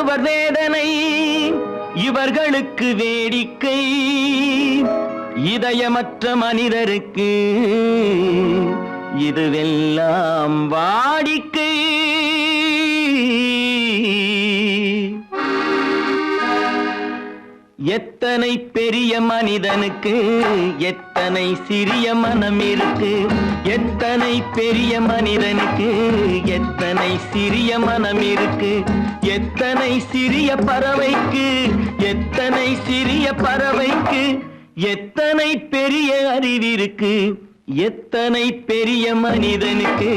ஒருவர் வேதனை இவர்களுக்கு வேடிக்கை, இதயமற்ற மனிதருக்கு இதுவெல்லாம் வாடிக்கை. எத்தனை பெரிய மனிதனுக்கு எத்தனை சிறிய மனம் இருக்கு, எத்தனை பெரிய மனிதனுக்கு எத்தனை சிறிய மனம் இருக்கு, எத்தனை சிறிய பறவைக்கு எத்தனை சிறிய பறவைக்கு எத்தனை பெரிய அறிவிருக்கு, எத்தனை பெரிய மனிதனுக்கு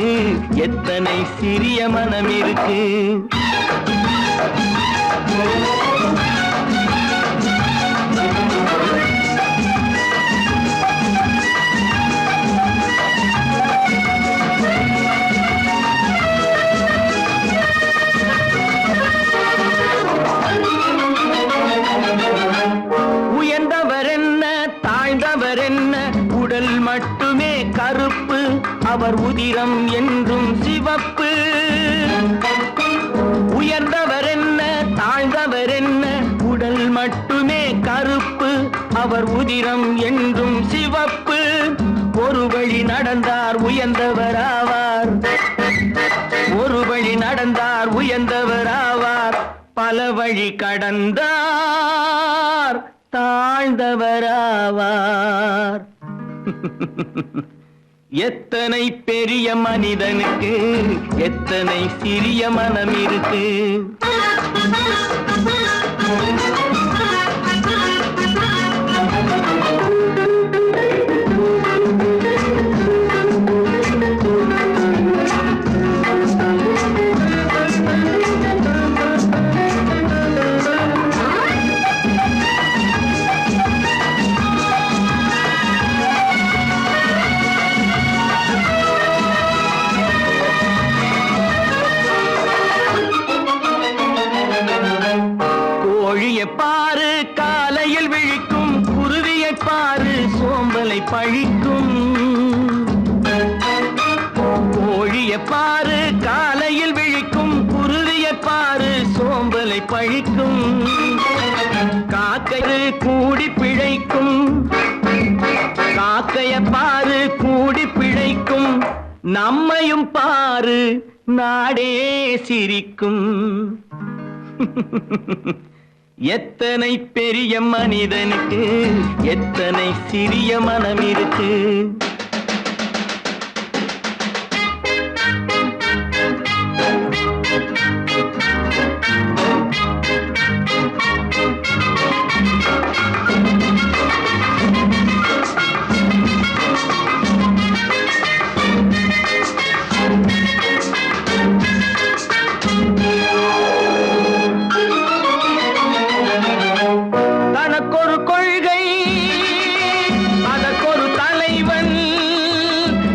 எத்தனை சிறிய மனம் இருக்கு. உடல் மட்டுமே கருப்பு, அவர் உதிரம் என்றும் சிவப்பு. உயர்ந்தவர் என்ன தாழ்ந்தவர் என்ன, உடல் மட்டுமே கருப்பு, அவர் உதிரம் என்றும் சிவப்பு. ஒரு வழி நடந்தார் உயர்ந்தவர் ஆவார், ஒரு வழி நடந்தார் உயர்ந்தவர் ஆவார், பல வழி கடந்தார் தாழ்ந்தவராவார். எத்தனை பெரிய மனிதனுக்கு எத்தனை சிறிய மனம் இருக்கு. பாரு காலையில் விழிக்கும், குருவியை பாரு சோம்பலை பழிக்கும். கோழியை பாரு காலையில் விழிக்கும், குருவியை பாரு சோம்பலை பழிக்கும். காக்கை கூடி பிழைக்கும், காக்கையை பாரு கூடி பிழைக்கும். நம்மையும் பாரு நாடே சிரிக்கும். எத்தனை பெரிய மனிதனுக்கு எத்தனை சிறிய மனம் இருக்கு.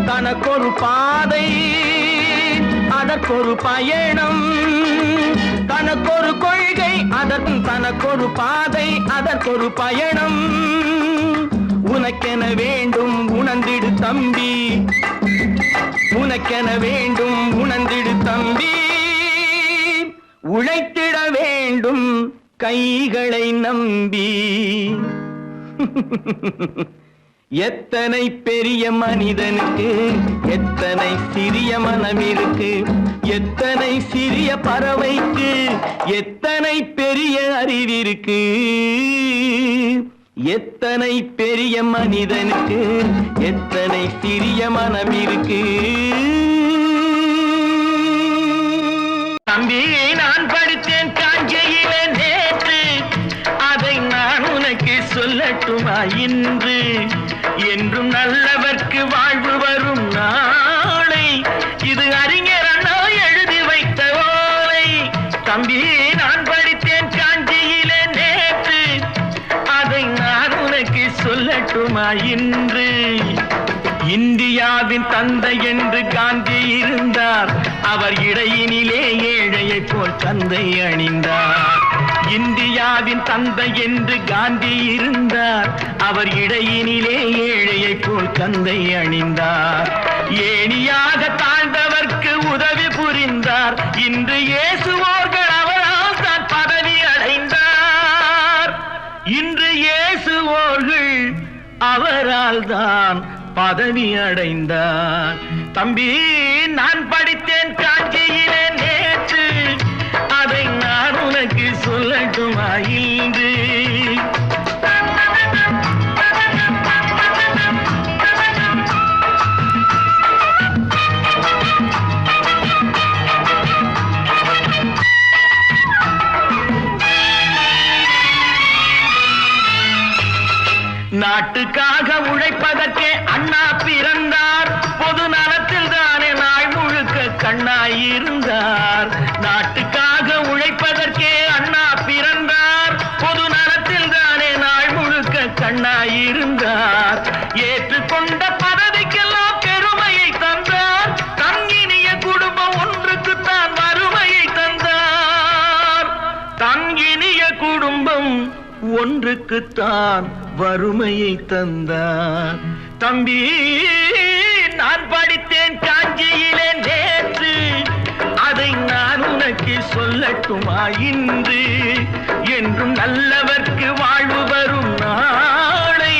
தனக்கொரு பாதை அதற்கொரு பயணம், தனக்கொரு கொள்கை அதற்கு தனக்கொரு பாதை அதற்கொரு பயணம். உனக்கென வேண்டும் உணர்ந்திடு தம்பி, உனக்கென வேண்டும் உணர்ந்திடு தம்பி. உழைத்திட வேண்டும் கைகளை நம்பி. எத்தனை பெரிய மனிதனுக்கு எத்தனை சிறிய மனம் இருக்கு, எத்தனை சிறிய பறவைக்கு எத்தனை பெரிய அறிவிருக்கு, எத்தனை பெரிய மனிதனுக்கு எத்தனை சிறிய மனம் இருக்கு. தம்பி நான் படித்தேன் காஞ்சியிலே நேற்று, அதை நான் உனக்கு சொல்லட்டுமா இன்று. என்றும் நல்லவர்க்கு வாழ்வு வரும் நாளை, இது அறிஞர் அண்ணா எழுதி வைத்த ஓலை. தம்பி நான் படித்தேன் காஞ்சியிலே நேற்று, அதை நான் உனக்கு சொல்லட்டுமா இன்று. இந்தியாவின் தந்தை என்று காந்தி இருந்தார், அவர் இடையினிலே ஏழையை போல் தந்தை அணிந்தார். இந்தியாவின் தந்தை என்று காந்தி இருந்தார், அவர் இடையினிலே ஏழையை போல் தந்தை அணிந்தார். ஏணியாக தாழ்ந்தவர்க்கு உதவி புரிந்தார், இன்று இயேசுவோர்கள் அவரால் தான் பேசுவோர்கள் அவரால் தான் பதவி அடைந்தார். தம்பி, நான் படித்தேன் காஞ்சியிலே நேற்று, அதை நான் உனக்கு சொல்லட்டுமா இன்று? நாட்டுக்காக உழைப்பதற்கே அண்ணா பிறந்தார். பொது நலத்தில் தானே நாள் முழுக்க கண்ணாயிருந்தார். நாட்டுக்காக உழைப்பதற்கே அண்ணா பிறந்தார். பொது நலத்தில் தானே நாள் முழுக்க கண்ணாயிருந்தார். ஏற்றுக்கொண்ட பதவிக்கெல்லாம் பெருமையை தந்தார். தங்கினிய குடும்பம் ஒன்றுக்குத்தான் வறுமையை தந்தார். தங்கினிய குடும்பம் ஒன்றுக்குத்தான் வறுமையை தந்தார். தம்பி, நான் படித்தேன் காஞ்சியிலே நேற்று, அதை நான் உனக்கு சொல்லட்டுமா இன்று? என்றும் நல்லவர்க்கு வாழ்வு வரும் நாளை,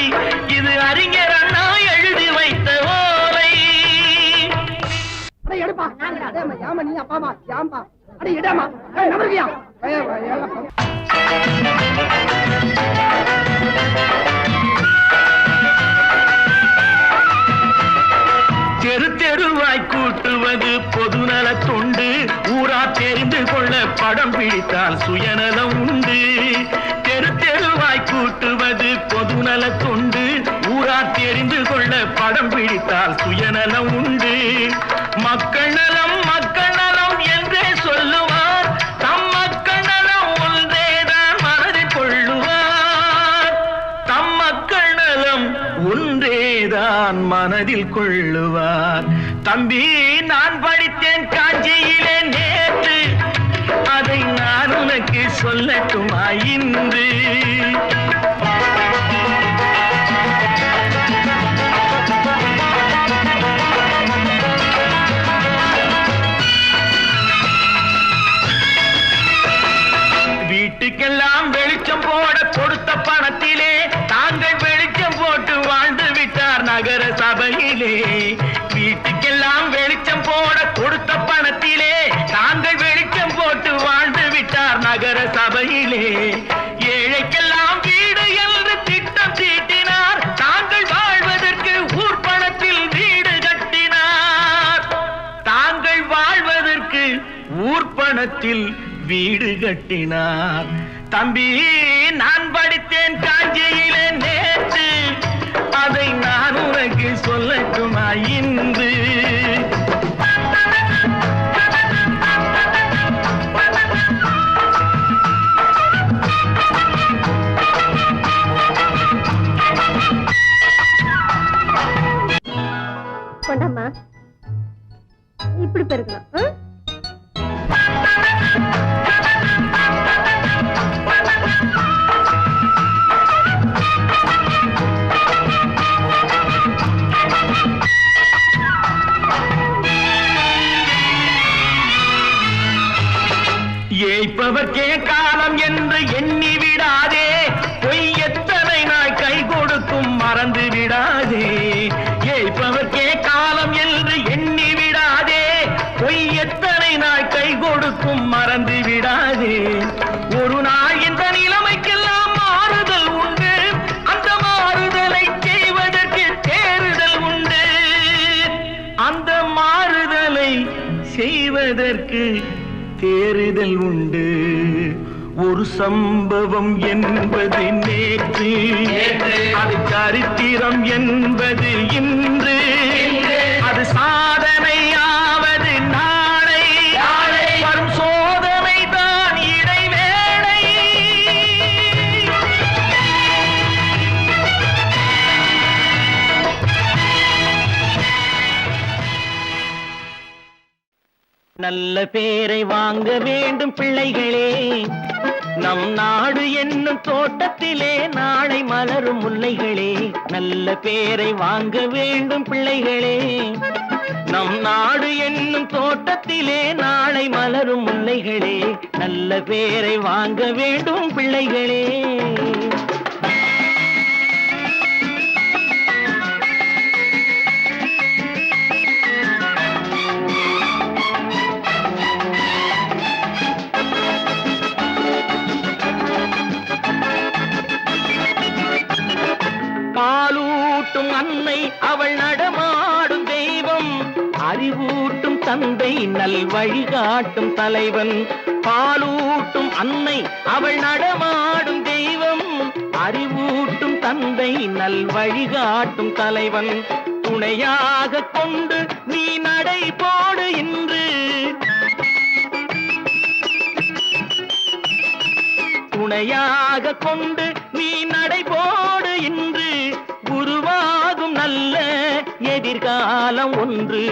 இது அறிஞர் அண்ணா எழுதி வைத்த ஓலை. தெரு தெருவாய் கூட்டுவது பொதுநல தொண்டு. ஊரா தெரிந்து கொள்ள படம் பிடித்தால் சுயநலம் உண்டு. தெரு தெருவாய் கூட்டுவது பொதுநல தொண்டு. ஊரா தெரிந்து கொள்ள படம் பிடித்தால் சுயநலம் உண்டு. மக்கள் நலம் மக்கள் நலம் என்றே சொல்லுவார். தம் மக்கள் நலம் ஒன்றேதான் மனதில் கொள்ளுவார். தம் மக்கள் நலம் ஒன்றேதான் மனதில் கொள்ளுவார். தம்பி, நான் படித்தேன் காஞ்சியிலே நேற்று, அதை நான் உனக்கு சொல்லட்டுமா இன்று? வீட்டுக்கெல்லாம் வெளிச்சம் போட கொடுத்த பணத்திலே தாங்கள் வெளிச்சம் போட்டு வாழ்ந்து விட்டார் நகர சபையிலே. வீட்டுக்கெல்லாம் வெளிச்சம் போட கொடுத்த பணத்திலே தாங்கள் வெளிச்சம் போட்டு வாழ்ந்து விட்டார் நகர சபையிலே. ஏழைக்கெல்லாம் வீடு என்று திட்டம் தீட்டினார். தாங்கள் வாழ்வதற்கு ஊர்பணத்தில் வீடு கட்டினார். தாங்கள் வாழ்வதற்கு ஊர்பணத்தில் வீடு கட்டினார். தம்பி, நான் படித்தேன் காஞ்சியிலே நேற்று, அதை நான் உனக்கு சொல்லட்டுமா இன்று? கொண்டாம்மா, இப்படி பெருக்கலாம். ஏய்ப்பவர்க்கே காலம் என்று எண்ணி விடாதே. பொய் எத்தனை நாள் கை கொடுக்கும் மறந்து விடாதே. ஏய்ப்பவர்க்கே காலம் என்று எண்ணி விடாதே. பொய் எத்தனை நாள் கை கொடுக்கும் மறந்து விடாதே. ஒரு நாள் இந்த நிலைமைக்கெல்லாம் மாறுதல் உண்டு. அந்த மாறுதலை செய்வதற்கு தேறுதல் உண்டு. அந்த மாறுதலை செய்வதற்கு தேறுதல் உண்டு. ஒரு சம்பவம் என்பது நேற்று, அது சரித்திரம் என்பது இன்று. அது சாதனையாவது நாளை, வரும் சோதனை தான் இடைவேளை. நல்ல பேரை வாங்க வேண்டும் பிள்ளைகளே. நம் நாடு என்னும் தோட்டத்திலே நாளை மலரும் முல்லைகளே. நல்ல பேரை வாங்க வேண்டும் பிள்ளைகளே. நம் நாடு என்னும் தோட்டத்திலே நாளை மலரும் முல்லைகளே. நல்ல பேரை வாங்க வேண்டும் பிள்ளைகளே. பாலூட்டும் அன்னை அவள் நடமாடும் தெய்வம், அறிவூட்டும் தந்தை நல் வழிகாட்டும் தலைவன். பாலூட்டும் அன்னை அவள் நடமாடும் தெய்வம், அறிவூட்டும் தந்தை நல் வழிகாட்டும் தலைவன். துணையாக கொண்டு நீ நடை போடு இன்று, துணையாக கொண்டு நீ நடை போடு இன்று. உருவாகும் நல்ல எதிர்காலம் ஒன்று,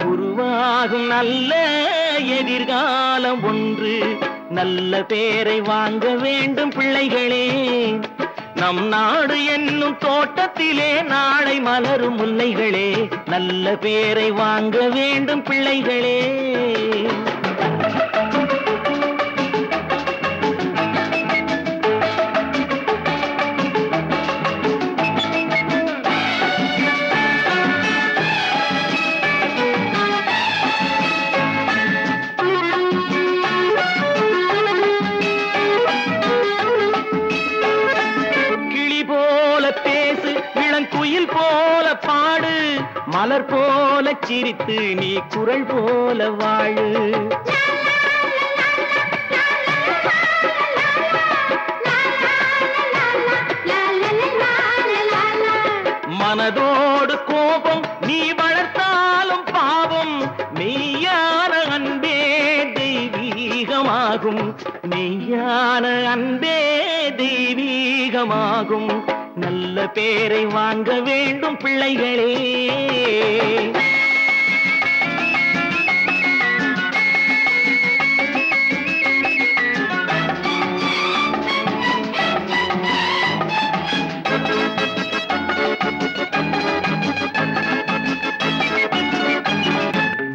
உருவாகும் நல்ல எதிர்காலம் ஒன்று. நல்ல பேரை வாங்க வேண்டும் பிள்ளைகளே, நம் நாடு என்னும் தோட்டத்திலே நாளை மலரும் முல்லைகளே. நல்ல பேரை வாங்க வேண்டும் பிள்ளைகளே. குயில் போல பாடு, மலர் போல சிரித்து நீ குரல் போல வாழு. மனதோடு கோபம் நீ வளர்த்தாலும் பாவம், மெய்யான அன்பே தெய்வீகமாகும், மெய்யான அன்பே தெய்வீகமாகும். நல்ல பேரை வாங்க வேண்டும் பிள்ளைகளே.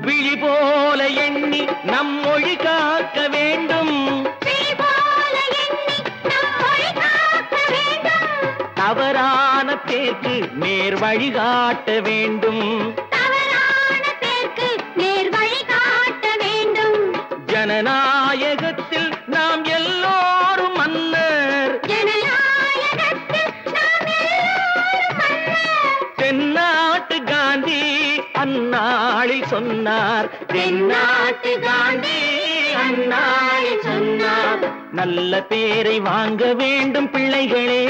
விழி போல எண்ணி நம் மொழி காக்க வேண்டும், தவறான பேருக்கு நேர் வழிகாட்ட வேண்டும், ஜனநாயகத்தில் நாம் எல்லோரும் மன்னர், தென்னாட்டு காந்தி அந்நாளில் சொன்னார், தென்னாட்டு காந்தி அந்நாளில் சொன்னார். நல்ல பேரை வாங்க வேண்டும் பிள்ளைகளே,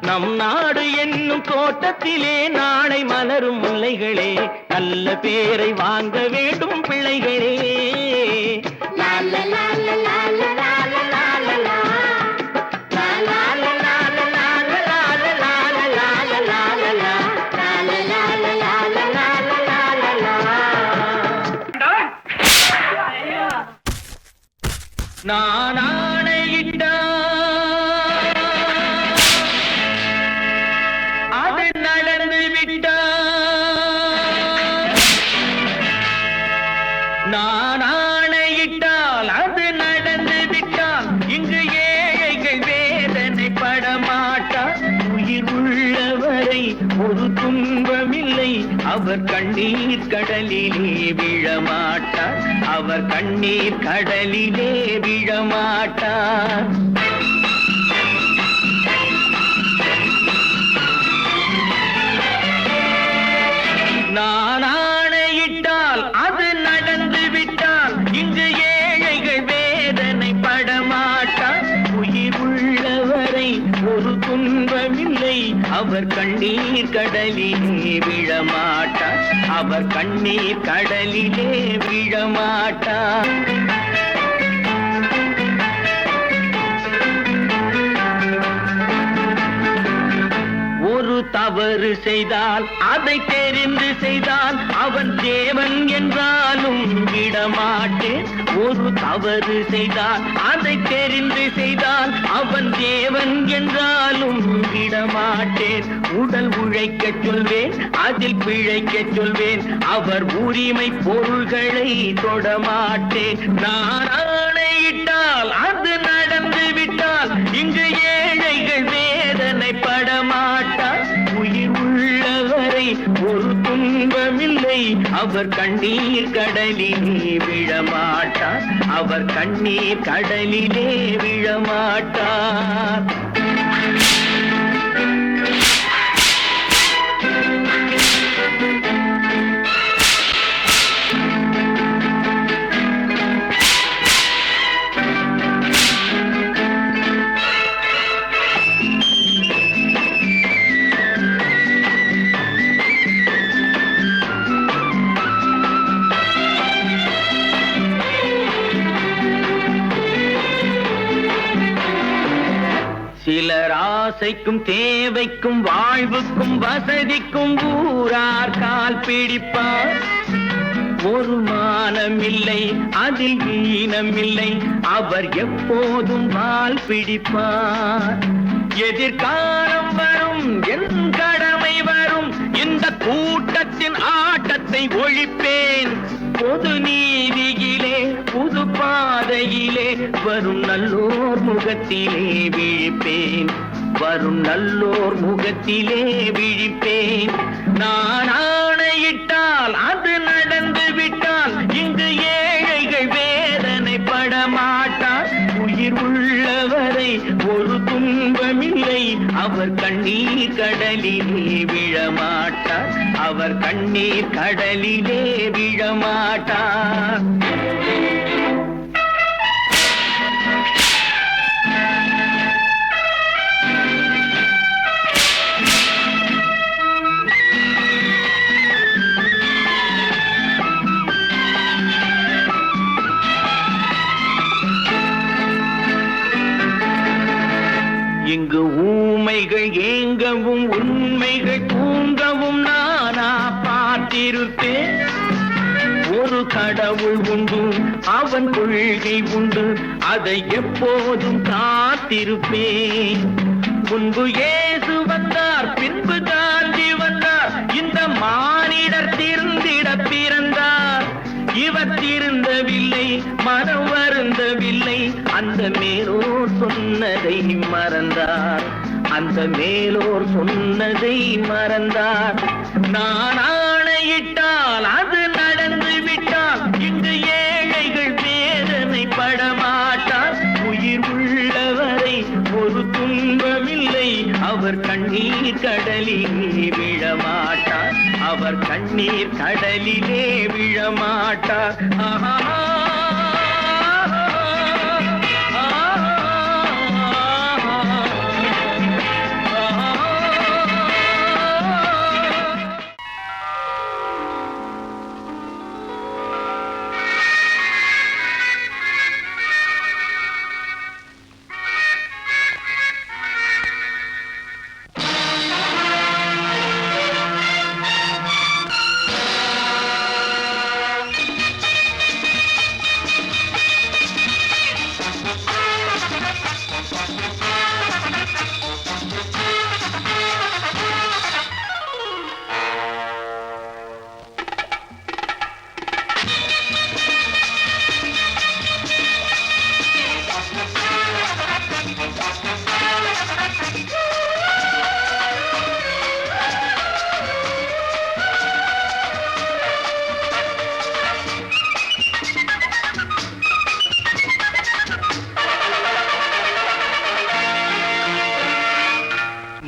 நம் நாடு என்னும் தோட்டத்திலே நாளை மலரும் முல்லைகளே. நல்ல பேரை வாங்க வேண்டும் பிள்ளைகளே. நான் ஆணையிட்டா அது நடந்து விட்டா, நான் ஆணையிட்டால் அது நடந்து விட்டால் இங்கு ஏழைகள் வேதனை படமாட்டார். உயிர் உள்ளவரை ஒரு துன்பமில்லை, அவர் கண்ணீர் கடலிலே விழமாட்டார், அவர் கண்ணீர் கடலிலே விழமாட்டார். நான் ஆணையிட்டால் அது நடந்து விட்டால் இங்கு ஏழைகள் வேதனை படமாட்டார். உயிர் உள்ளவரை ஒரு துன்பமில்லை, அவர் கண்ணீர் கடலிலே விழமாட்டார், அவர் கண்ணீர் கடலிலே விழமாட்டார். ஒரு தவறு செய்தால் அதை தெரிந்து செய்தால் அவன் தேவன் என்றாலும் விடமாட்டேன். ஒரு தவறு செய்தால் அதை தெரிந்து செய்தால் அவன் தேவன் என்றாலும் விடமாட்டேன். உடல் உழைக்கச் சொல்வேன், அதில் பிழைக்கச் சொல்வேன், அவர் உரிமை பொருள்களை தொடமாட்டேன். நான் ஆணையிட்டால் அது நடந்து விட்டால் இங்கு ஏழைகள் வேதனை படமாட்டார். உயிர் உள்ளவரை ஒரு துன்பமில்லை, அவர் கண்ணீர் கடலிலே விழமாட்டார், அவர் கண்ணீர் கடலிலே விழமாட்டார். தேவைக்கும் தேவைக்கும் வாழ்வுக்கும் வசதிக்கும் ஊரார் கால் பிடிப்பார். ஒரு மானமில்லை அதில் ஈனமில்லை, அவர் எப்போதும் வால் பிடிப்பார். எதிர்காலம் வரும், என் கடமை வரும், இந்த கூட்டத்தின் ஆட்டத்தை ஒழிப்பேன். பொது நீதியிலே புது பாதையிலே வரும் நல்லோர் முகத்திலே விழிப்பேன். வரும் நல்லோர் முகத்திலே விழிப்பேன். நான் ஆணையிட்டால் அது நடந்து விட்டால் இங்கு ஏழைகள் வேதனைப்பட மாட்டார். உயிர் உள்ளவரை ஒரு துன்பமில்லை, அவர் கண்ணீர் கடலிலே விழமாட்டார். அவர் கண்ணீர் கடலிலே விழமாட்டார். இங்கு ஊமைகள் ஏங்கவும் உண்மைகள் தூங்கவும் நானா பார்த்திருப்பேன். ஒரு கடவுள் உண்டு, அவன் கொள்கை உண்டு, அதை எப்போதும் காத்திருப்பேன். முன்பு இயேசு வந்தார், பின்பு காந்தி வந்தார், இந்த மானிடர் திருந்திட பிறந்தார். இவர் திருந்தவில்லை, மனம் வருந்தவில்லை, அந்த மேலோர் சொன்னதை மறந்தார். அந்த மேலோர் சொன்னதை மறந்தார். நான் ஆணையிட்டால் அது நடந்து விட்டால் இங்கு ஏழைகள் வேதனை படமாட்டார். உயிர் உள்ளவரை ஒரு துன்பமில்லை, அவர் கண்ணீர் கடலிலே விழமாட்டார். அவர் கண்ணீர் கடலிலே விழமாட்டார். ஆஹா.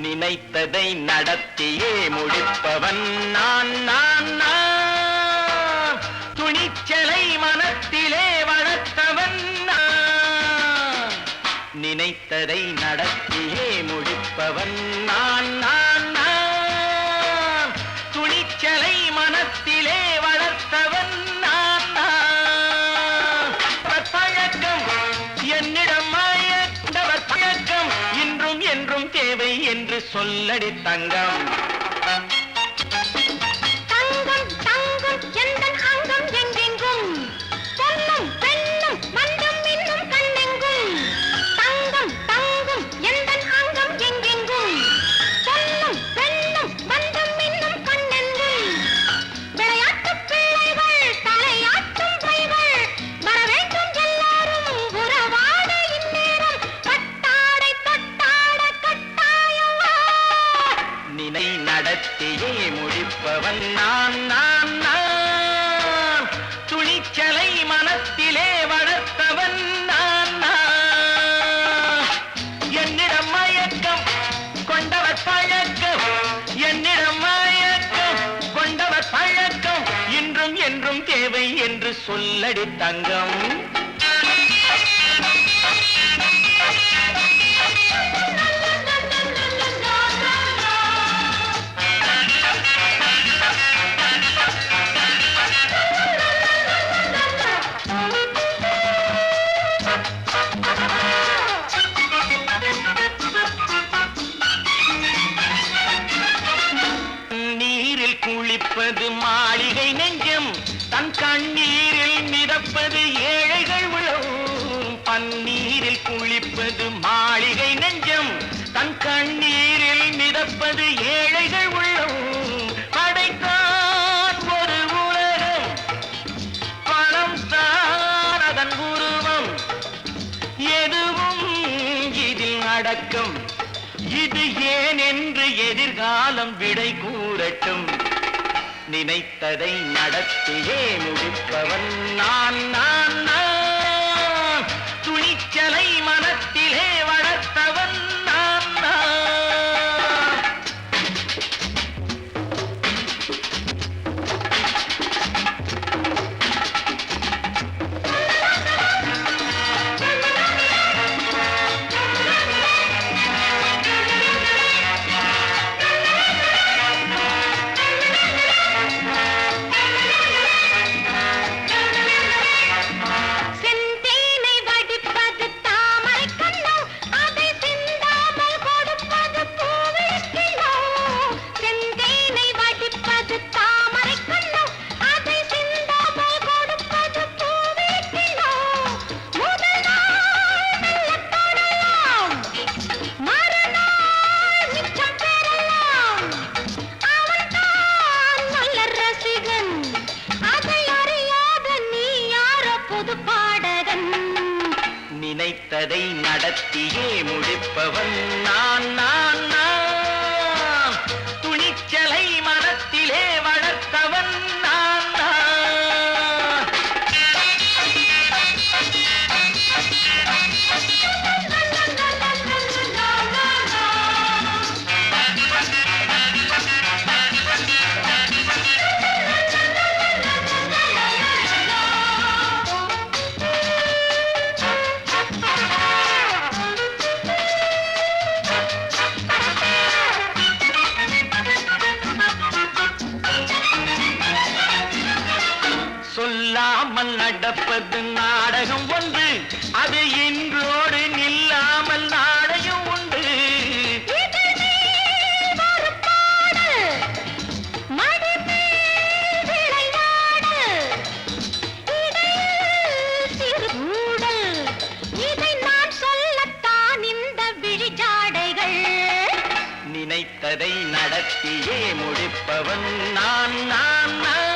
நினைத்ததை நடத்தியே முடிப்பவன் நான் நான் நான். துணிச்சலை மனத்திலே வளர்த்தவன் நான். நினைத்ததை நடத்தியே முடிப்பவன் நான் நான் நான். துணிச்சலை மனத்திலே வளர்த்தவன் நான் நான். பழக்கம் என்னிடம் மாயவர் பழக்கம் இன்றும் என்றும் தேவை என்று சொல்லடி தங்கம். தங்கம் தங்கம் எந்தன் அங்கம் எங்கெங்கும், பொன்னும் பெண்ணும் மன்றம் இன்னும் கண்ணெங்கும். தங்கம் தங்கம் எந்தன் அங்கம் எங்கெங்கும், பொன்னும் பெண்ணும் மன்றம் இன்னும் கண்ணெங்கும். விளையாட்டு பிள்ளைகள் தலையாட்டும் பைகள், வர வேண்டும் எல்லாரும் உறவாட இந்நேரம். கட்டாடை தொட்டாட கட்டாயவா. நினை நடத்தியே முடிப்பவன் நான் நான் நான். துணிச்சலை மனத்திலே வளர்த்தவன் நான் நான். என்னிடம் மயக்கம் கொண்டவர் பழக்கம், என்னிடம் மயக்கம் கொண்டவர் பழக்கம் இன்றும் என்றும் தேவை என்று சொல்லடி தங்கம். குளிப்பது மாளிகை நெஞ்சம், தன் கண்ணீரில் மிதப்பது ஏழைகள் உளம். பன்னீரில் குளிப்பது மாளிகை நெஞ்சம், தன் கண்ணீரில் மிதப்பது ஏழைகள் உள்ளம். படைத்தான் ஒரு உலகம், பணம் தான் அதன் உருவம். எதுவும் இதில் அடக்கம், இது ஏன் என்று எதிர்காலம் விடை கூறட்டும். நினைத்ததை நடத்தியே முடிப்பவன் நான் நான் நான். துணிச்சலை மனத்திலே வளர்த்தவன் நான் நான். நினைத்ததை நடத்தியே முடிப்பவன் நான் நான் நான். துணிச்சலை மனத்திலே வளர்த்தவன் நான் நான். சொல்லாமல் நடப்பது நாடகம் ஒன்று, அது இன்றோடு நில்லாமல் நாடையும் உண்டு. இதை நான் சொல்லத்தான் இந்த விழிஜாடைகள். நினைத்ததை நடத்தியே முடிப்பவன் நான் நான் நான்.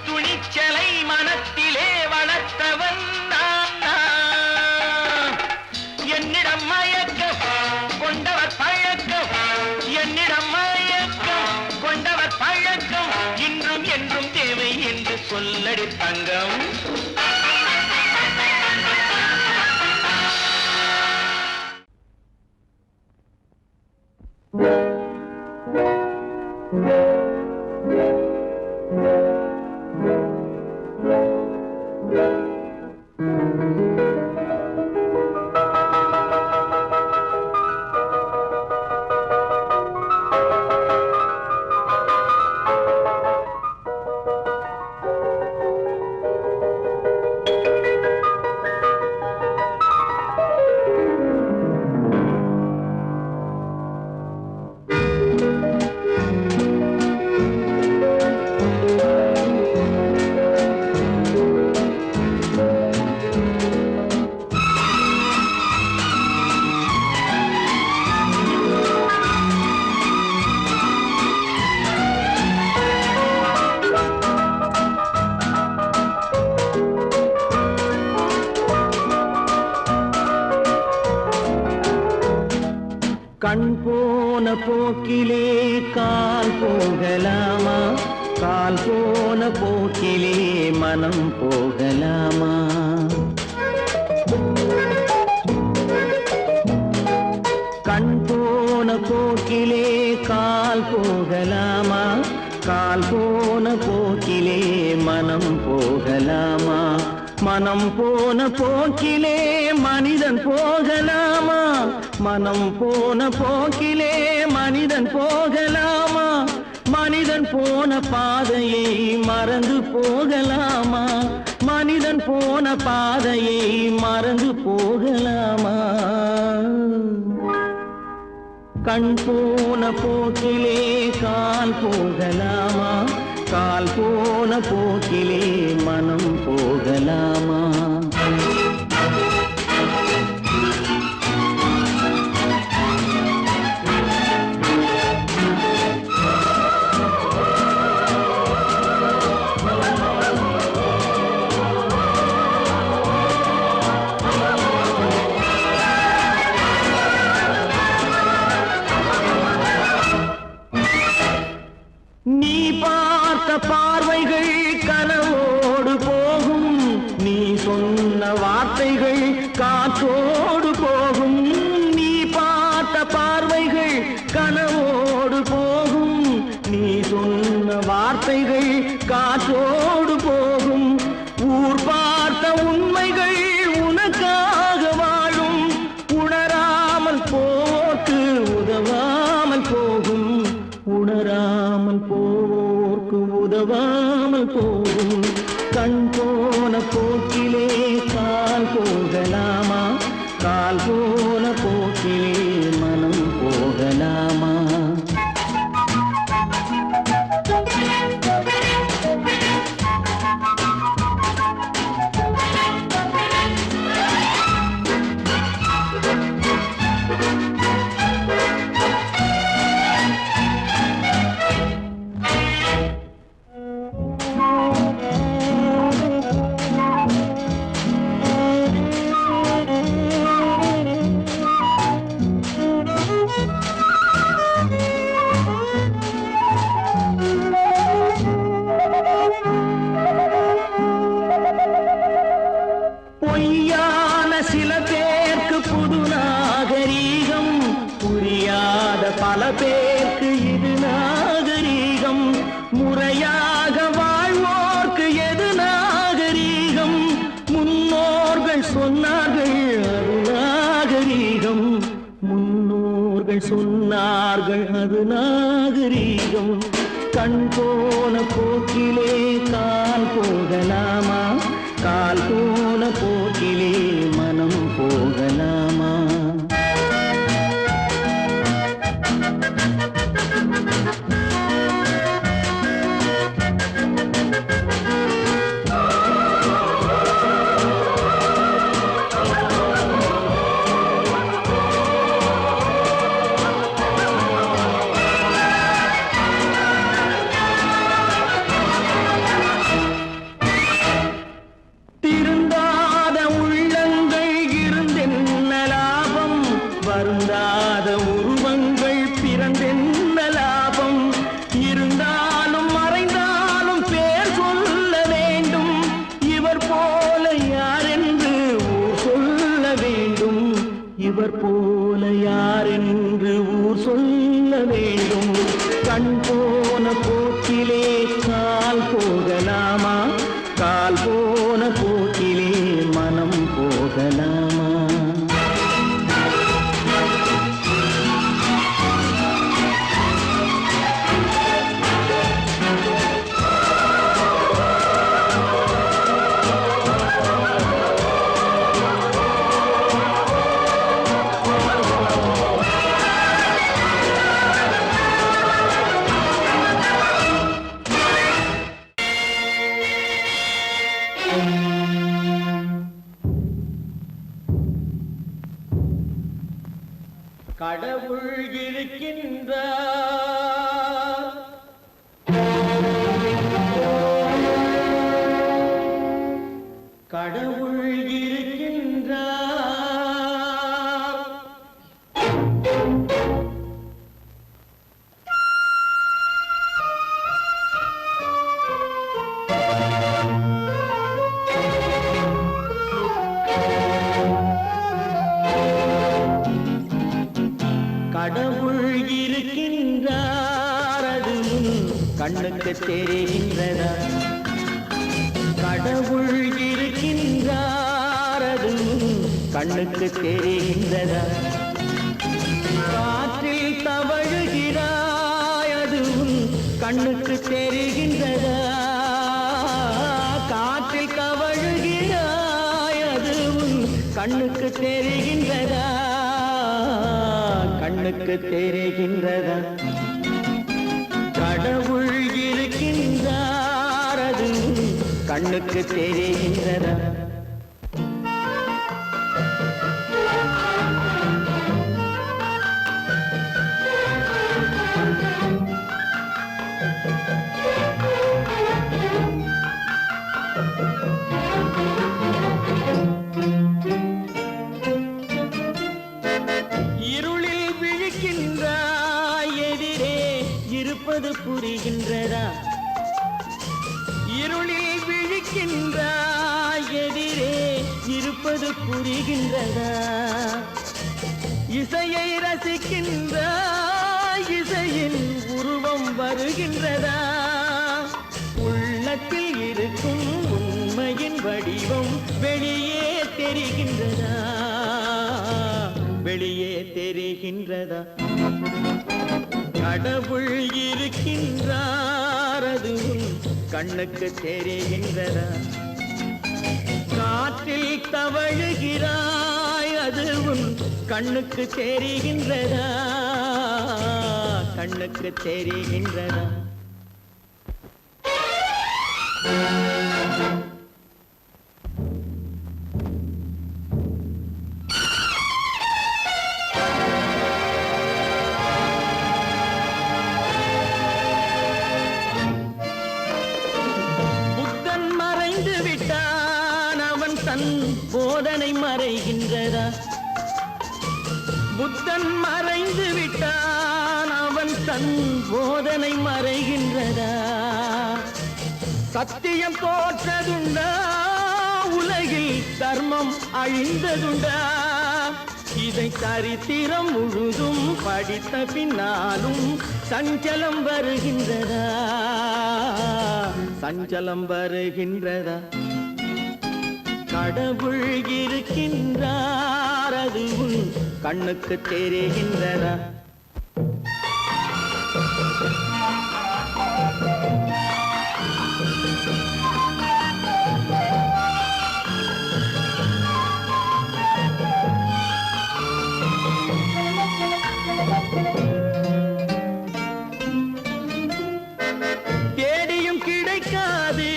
துணிச்சலை மனத்திலே வளர்த்தவன் நான் நான். என்னிடம் மயக்கம் கொண்டவர் பழக்கம், என்னிடம் மயக்கம் கொண்டவர் பழக்கம். இன்றும் என்றும் தேவை என்று சொல்லடி தங்கம். கண் போன போக்கிலே கால் போகலாமா, கால் போன போக்கிலே மனம் போகலாமா. கண் போன போக்கிலே கால் போகலாமா, கால் போன போக்கிலே மனம் போகலாமா. மனம் போன போக்கிலே மனிதன் போகலாமா, மனம் போன போக்கிலே மனிதன் போகலாமா. மனிதன் போன பாதையை மறந்து போகலாமா, மனிதன் போன பாதையை மறந்து போகலாமா. கண் போன போக்கிலே கால் போகலாமா, கால் போன போக்கிலே மனம் போகலாமா? நீ பார்த்த பார்வைகள் கனவோடு போகும், நீ சொன்ன வார்த்தைகள் காற்றோடு போகும். நீ பார்த்த பார்வைகள் கனவோடு போகும், நீ சொன்ன வார்த்தைகள் காற்றோடு போகும். ஊர் பார்த்த உண்மைகள் உனக்காக வாழும், உணராமல் போக்கு உதவாமல் போகும், உணராமல் போர்க்கு உதவாமல் போகும். கண் போன போக்கிலே கால் போகலாமா, கால் போன போக்கிலே மனம் போகலாமா? பொய்யான சில பேருக்கு புது நாகரீகம், புரியாத பல பேருக்கு இது நாகரீகம். முறையாக வாழ்வோர்க்கு எது நாகரீகம்? முன்னோர்கள் சொன்னார்கள் அது நாகரீகம், முன்னோர்கள் சொன்னார்கள் அது நாகரீகம். கண் போன போக்கிலே கால் போகலாமா, கால் போன போக்கிலே மனம் போகலாமா? திருந்தாத உள்ளங்கள் இருந்தென்ன லாபம், வருந்தாத உருவங்கள் பிறந்தென்ன லாபம்? இருந்தாலும் மறைந்தாலும் பேர் சொல்ல வேண்டும், இவர் போல யாரென்று ஊர் சொல்ல வேண்டும், இவர் போல யாரென்று ஊர் சொல்ல வேண்டும். கண் போன போக்கிலே கால் போகலாமா, கால் போன போக்கிலே மனம் போகலாமா? கடவுள் இருக்கின்றார், கடவுள் இருக்கின்றார். கடவுள் இருக்கின்றார், அது கண்ணுக்கு தெரிகின்றதா? கடவுள் இருக்கின்றார், அது கண்ணுக்கு தெரிகின்றதா? காற்றில் தவழுகிறாய், அது கண்ணுக்கு தெரிகின்றதா? காற்றில் தவழுகிறாய், அது கண்ணுக்கு தெரிகின்றதா? கண்ணு கண்ணுக்கு தெரிகின்றதா? கடவுள் இருக்கின்றார், அது கண்ணுக்கு தெரிகின்றதா? இருளில் விழிக்கின்றாய், எதிரே இருப்பது புரிகின்றதா? இருளில் விழிக்கின்றாய், எதிரே இருப்பது புரிகின்றதா? இசையை ரசிக்கின்றாய், இசையின் உருவம் வருகின்றதா? உள்ளத்தில் இருக்கும் உண்மையின் வடிவம் வெளியே தெரிகின்றதா? வெளியே தெரிகின்றதா? கடவுள் இருக்கின்றார், அது கண்ணுக்கு தெரிகின்றதா? காற்றில் தவழுகிறாய், அது கண்ணுக்கு தெரிகின்றதா? கண்ணுக்கு தெரிகின்றதா? புத்தன் மறைந்து விட்டான், அவன் தன் போதனை மறைகின்றதா? புத்தன் மறைந்து விட்டான், அவன் தன் போதனை மறைகின்றதா? சத்தியம் தோற்றதுண்டா? உலகில் தர்மம் அழிந்ததுண்டா? இதை சரித்திரம் முழுதும் படித்த பின்னாலும் சஞ்சலம் வருகின்றதா? சஞ்சலம் வருகின்றதா? கடவுள் இருக்கின்றார், அது கண்ணுக்கு தெரிகின்றதா? தேடியும் கிடைக்காது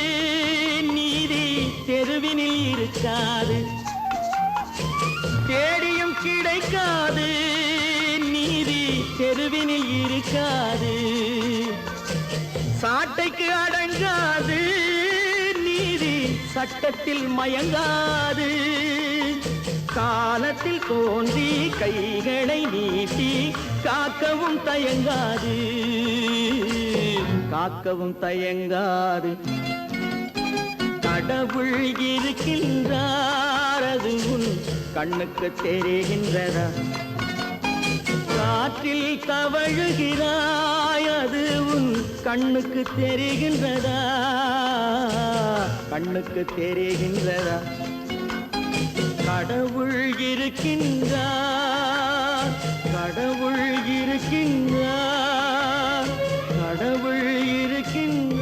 நீதி, தெருவினில் இருக்காது. தேடியும் கிடைக்காது நீதி, தெருவினில் இருக்காது. சாட்டைக்கு அடங்காது நீதி, சட்டத்தில் மயங்காது. காலத்தில் தோன்றி கைகளை நீட்டி காக்கவும் தயங்காது, காக்கவும் தயங்காது. கடவுள் இருக்கின்றார், அது கண்ணுக்கு தெரிகின்றதா? காற்றில் தவழுகிறாய், அது கண்ணுக்கு தெரிகின்றதா? கண்ணுக்கு தெரிகின்றதா? கடவுள் இருக்கின்றார், கடவுள் இருக்கின்றார், கடவுள் இருக்கின்றார்.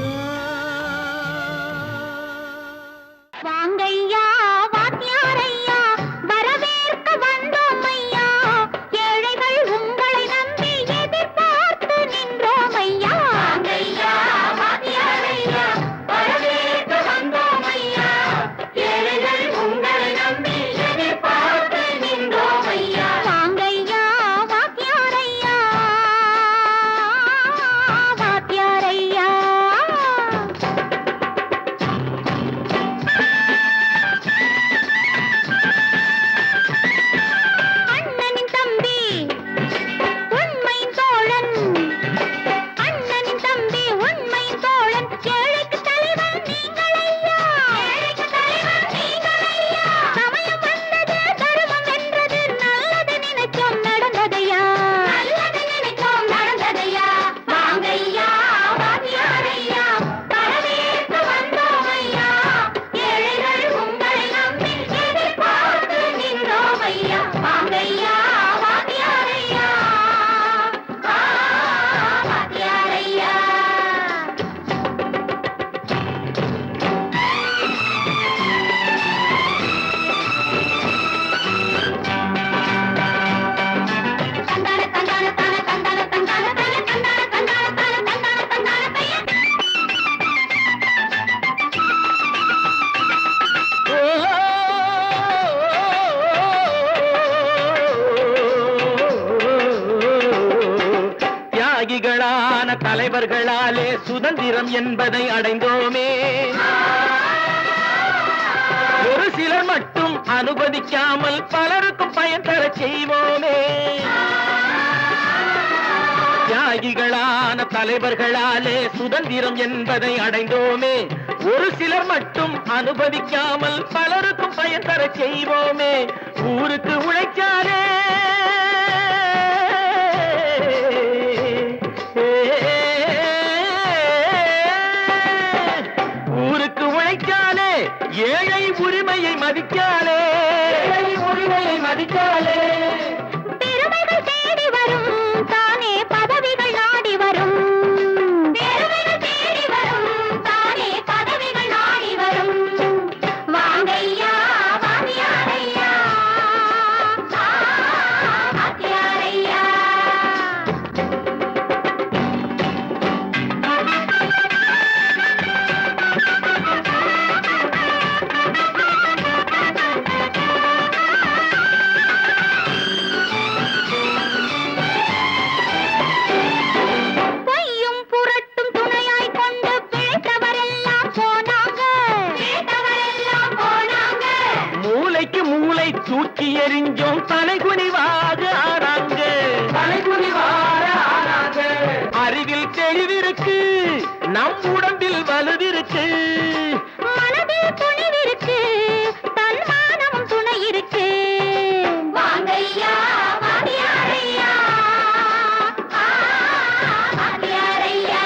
வாங்கையா வாத்தியாரையா, வரவேற்க வந்தோம் ஐயா. ஏழைகள் உங்களை நம்பி எதிர்பார்த்து நின்றோம் ஐயா. வாங்கையா வாத்தியாரையா, வரவேற்க வந்தோம் ஐயா. ஏழைகள் உங்களை நம்பி எதிர்பார்த்து நின்றோம் ஐயா. வாங்கையா வாத்தியாரையா. தியாகிகளான தலைவர்களாலே சுதந்திரம் என்பதை அடைந்தோமே. ஒரு சிலர் மட்டும் அனுமதிக்காமல் பலருக்கும் பயன் தர செய்வோமே. தியாகிகளான தலைவர்களாலே சுதந்திரம் என்பதை அடைந்தோமே. ஒரு சிலர் மட்டும் அனுமதிக்காமல் பலருக்கும் பயன் தர செய்வோமே. ஊருக்கு உழைச்சாலே ஊருக்கு உழைச்சாலே ஏழை உரிமையை மதிக்காலே பெருமைகள் தேடி வரும் தானே பதவிகள் நாடி வரும். பெருமைகள் தேடி வரும் தானே பதவிகள் நாடி வரும். வாங்கையா வாத்தியாரையா வாத்தியாரையா. பொய்யும் புரட்டும் துணையாய் கொண்டு பிழைத்தவரெல்லாம் போனாங்க. மூளைக்கு மூளை தூக்கி எறிஞ்சோம் தலைகுனிவாக ஆனாங்க. அறிவில் தெளிவிருக்கு, நம் உடம்பில் வலுவிருக்கு. மனதில் துணிவிருக்கு, தன்மானமும் துணை இருக்கு. வாங்கையா வாத்தியாரையா வாத்தியாரையா.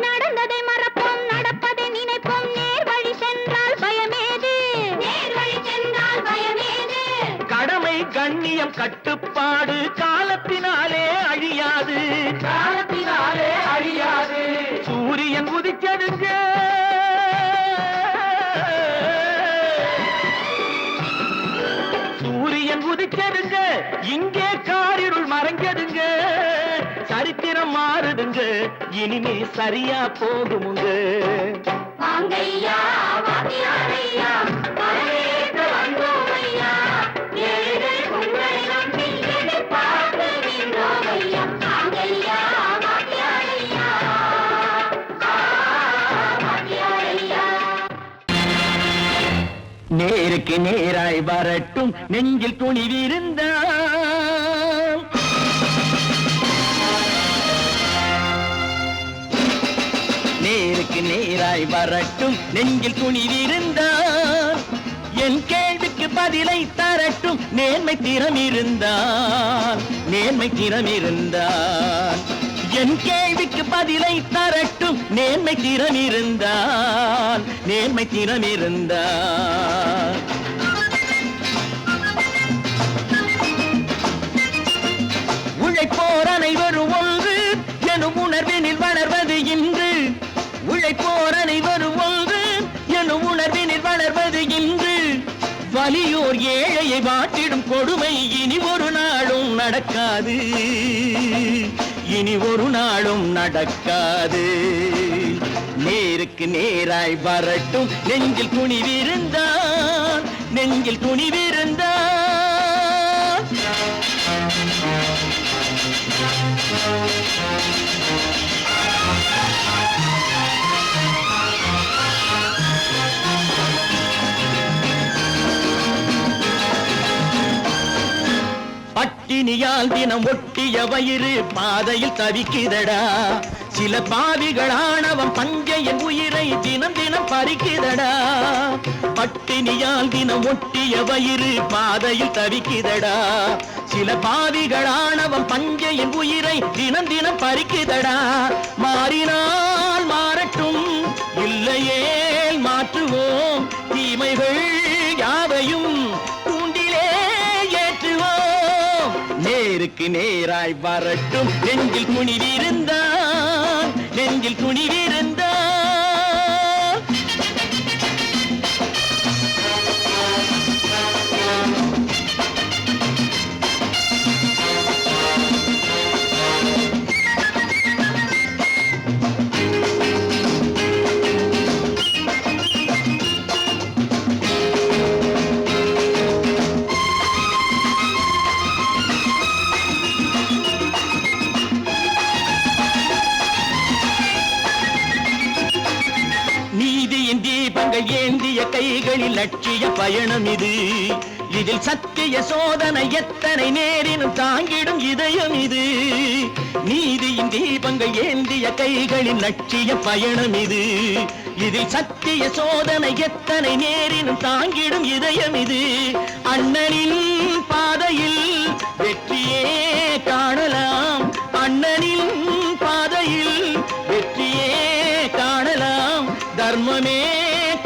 நடந்ததை மறப்போம், நடப்பதை நினைப்போம். நேர் வழி சென்றால் பயமேது. கடமை கண்ணியம் கட்டுப்பாடு காலத்தினாலே அழியாது. சூரியன் உதிச்சதுங்க, சூரியன் உதிச்சதுங்க, இங்கே காரிருள் மறைஞ்சதுங்க. சரித்திரம் மாறுதுங்க, இனிமே சரியா போகுமுங்க. வாங்கையா வாத்தியாரையா வரவேற்க வந்தோமையா. ஏழை உங்களை நம்பி எதிர்பார்த்து நின்றோமையா. வாங்கையா வாத்தியாரையா வாத்தியாரையா. நேருக்கு நேராய் வரட்டும் நெஞ்சில் துணிவிருந்தால். நேருக்கு நேராய் வரட்டும் நெஞ்சில் துணிவிருந்தால். என் கேள்விக்கு பதிலை தரட்டும் நேர்மை திறம் இருந்தால். என் கேள்விக்கு பதிலை தரட்டும் நேர்மை திறம் இருந்தால். உழைப்போர் அனைவரும் ஒன்று எனும் உணர்வினில் வளர்வது இன்று. உழைப்போர் அனைவரும் ஒன்று எனும் உணர்வினில் வளர்வது இன்று. வலியோர் ஏழையை வாட்டிடும் கொடுமை இனி ஒரு நாளும் நடக்காது. நேருக்கு நேராய் வரட்டும் நெஞ்சில் துணிவிருந்தால். பட்டினியால் தினம் ஒட்டிய வயிறு பாதையில் தவிக்குதடா. சில பாவிகளானவன் பஞ்சையின் உயிரை தினம் தினம் பறிக்குதடா. பட்டினியால் தினம் ஒட்டிய வயிறு பாதையில் தவிக்குதடா. சில பாவிகளானவன் பஞ்சையின் உயிரை தினம் தினம் பறிக்குதடா. மாறினால் மாறட்டும், இல்லையே மாற்றுவோம். தீமைகள் யாவையும் தூண்டிலே ஏற்றுவோம். நேருக்கு நேராய் வரட்டும் நெஞ்சில் துணிவிருந்தால். ஏந்திய கைகளில் லட்சிய பயணம் இது. இதில் சத்திய சோதனை எத்தனை நேரினும் தாங்கிடும் இதயம் இது. நீதியின் தீபங்கள் ஏந்திய கைகளின் லட்சிய பயணம் இது. இதில் சத்திய சோதனை எத்தனை நேரினும் தாங்கிடும் இதயம் இது. அண்ணனின் பாதையில் வெற்றியே காணலாம், அண்ணனின் பாதையில் வெற்றியே காணலாம். தர்மமே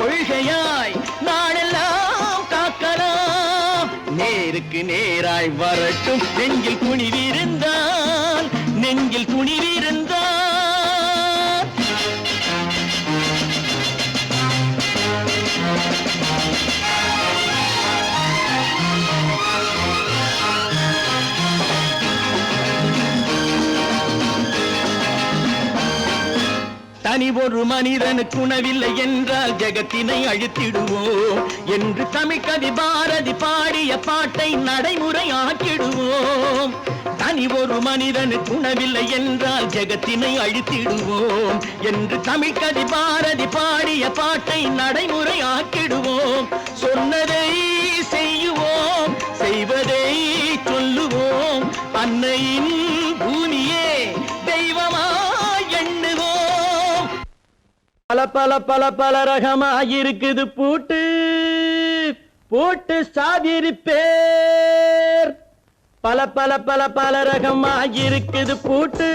கொள்கையாய் நாளெல்லாம் காக்கலாம். நேருக்கு நேராய் வரட்டும் நெஞ்சில் துணிவிருந்தால், நெஞ்சில் துணிவிருந்தால். தனி ஒரு மனிதனுக்கு உணவில்லை என்றால் ஜெகத்தினை அழித்திடுவோம் என்று தமிழ் கவி பாரதி பாடிய பாட்டை நடைமுறையாக்கிடுவோம். தனி ஒரு மனிதனுக்கு உணவில்லை என்றால் ஜெகத்தினை அழித்திடுவோம் என்று தமிழ் கவி பாரதி பாடிய பாட்டை நடைமுறையாக்கிடுவோம். சொன்னதை செய்யுவோம், செய்வதை சொல்லுவோம். அன்னையின் பூமியே தெய்வமாய் எண்ணுவோம். பல பல பல பல ரகமாயிருக்குது பூட்டு, பூட்டு சாதிரி பேர். பல பல பல பல ரகமாயிருக்குது பூட்டு,